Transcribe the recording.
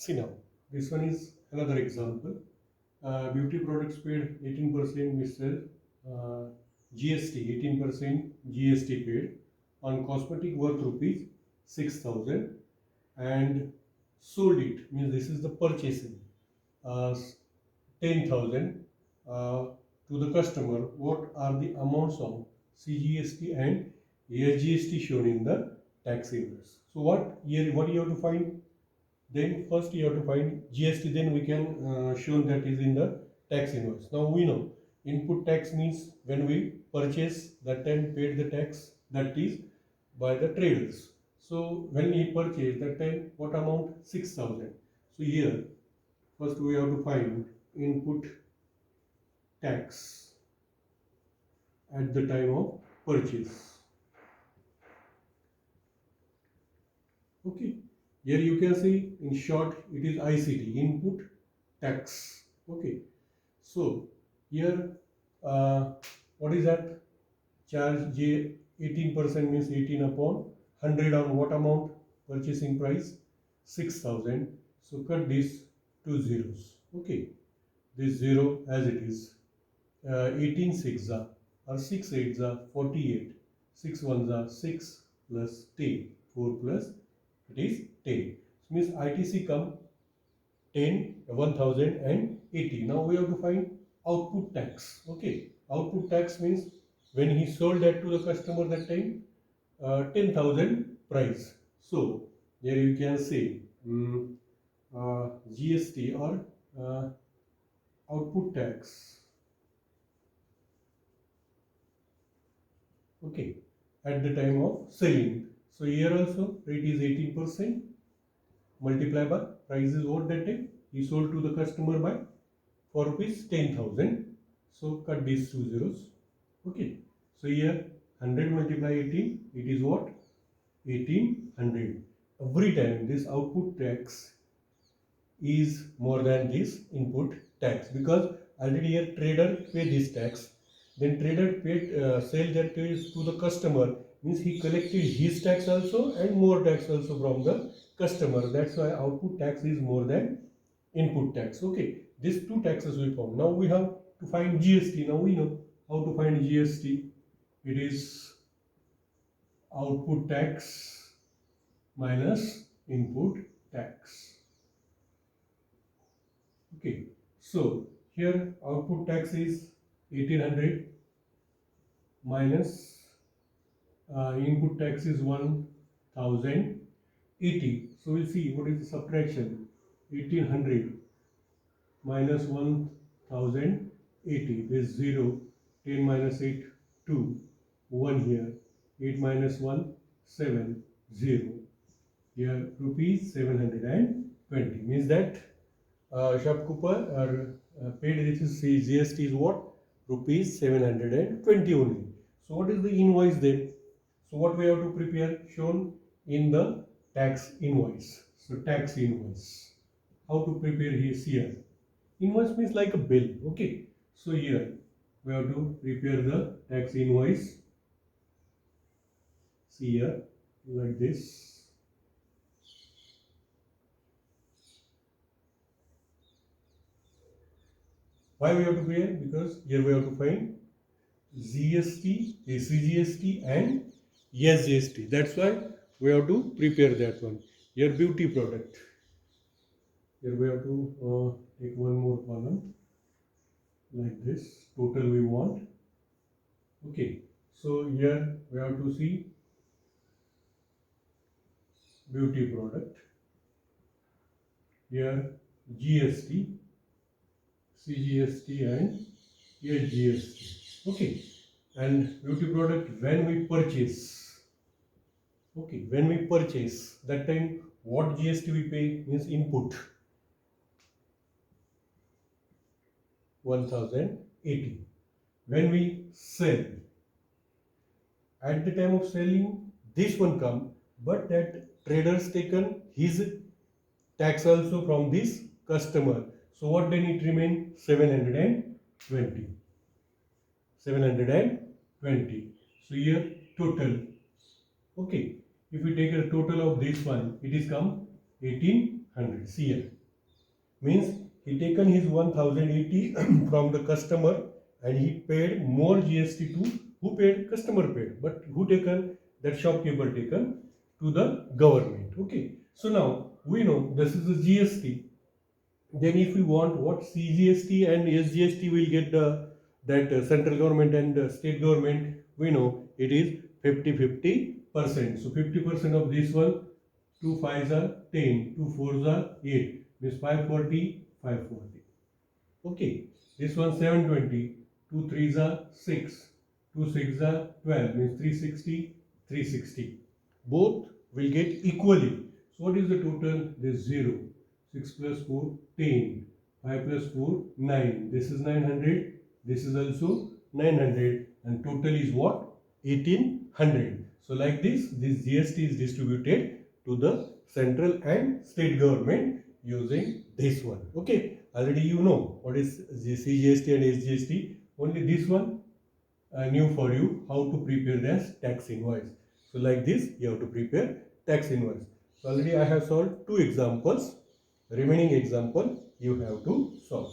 See now, this one is another example. Beauty products paid 18% Mr. GST, 18% GST paid on cosmetic worth rupees 6,000 and sold it, means this is the purchasing, uh, 10,000 uh, to the customer. What are the amounts of CGST and SGST shown in the tax invoice? So what you have to find? Then first you have to find GST, then we can show that is in the tax invoice. Now we know input tax means when we purchase, that time paid the tax, that is by the traders. So when he purchased, that time what amount? 6,000. So here first we have to find input tax at the time of purchase. Okay, here you can see in short it is ICT, input tax. Okay, so here what is that? Charge J 18% means 18 upon 100 on what amount? Purchasing price 6,000. So cut these two zeros. Okay, this zero as it is. 18 6 or 6 8 48. 6 1 6 plus 10. 4 plus it is 10. So means ITC come 10, 1080. Now we have to find output tax. Okay, output tax means when he sold that to the customer, that time 10,000 price. So there you can say GST or output tax. Okay, at the time of selling. So here also rate is 18%. Multiply by price is what that time he sold to the customer by for rupees 10,000. So cut these two zeros. Okay, so here 100 multiply 18, it is what? 1800. Every time this output tax is more than this input tax, because already here trader pay this tax, then trader paid sell that to the customer, means he collected his tax also and more tax also from the customer. That's why output tax is more than input tax. Okay, these two taxes we found. Now we have to find GST. Now we know how to find GST. It is output tax minus input tax. Okay, so here output tax is 1800 minus input tax is 1080. So we'll see what is the subtraction. 1800 minus 1080 is 0. 10 minus 8 2. 1 here. 8 minus 1 7 0. Here rupees 720 means that shopkeeper paid this GST is what? Rupees 720 only. So what is the invoice then? So what we have to prepare? Shown in the tax invoice. So tax invoice. How to prepare here? Invoice means like a bill. Okay. So here we have to prepare the tax invoice. See here like this. Why we have to pay? Because here we have to find GST, CGST and SGST. That's why we have to prepare that one. Here beauty product. Here we have to take one more column like this. Total we want. Okay. So here we have to see beauty product. Here GST, CGST and SGST. Okay, and beauty product when we purchase. Okay, when we purchase, that time what GST we pay? Means input 1080. When we sell, at the time of selling, this one come, but that traders taken his tax also from this customer. So what then it remain? 720. 720. So here total. Okay, if we take a total of this one, it is come 1800 CL. Means he taken his 1080 from the customer and he paid more GST to who paid? Customer paid. But who taken? That shopkeeper taken to the government. Okay. So now we know this is the GST. Then if we want what CGST and SGST will get that central government and state government, we know it is 50-50%. So 50% of this one, 2 5s are 10, 2 4s are 8, means 540, 540. Okay, this one 720, 2 3s are 6, 2 6s are 12, means 360, 360. Both will get equally. So what is the total? This 0. 6 plus 4, 10. 5 plus 4, 9. This is 900. This is also 900. And total is what? 1800. So like this GST is distributed to the central and state government using this one. Okay. Already you know what is CGST and SGST. Only this one new for you how to prepare this tax invoice. So like this you have to prepare tax invoice. So already I have solved 2 examples. Remaining example you have to solve.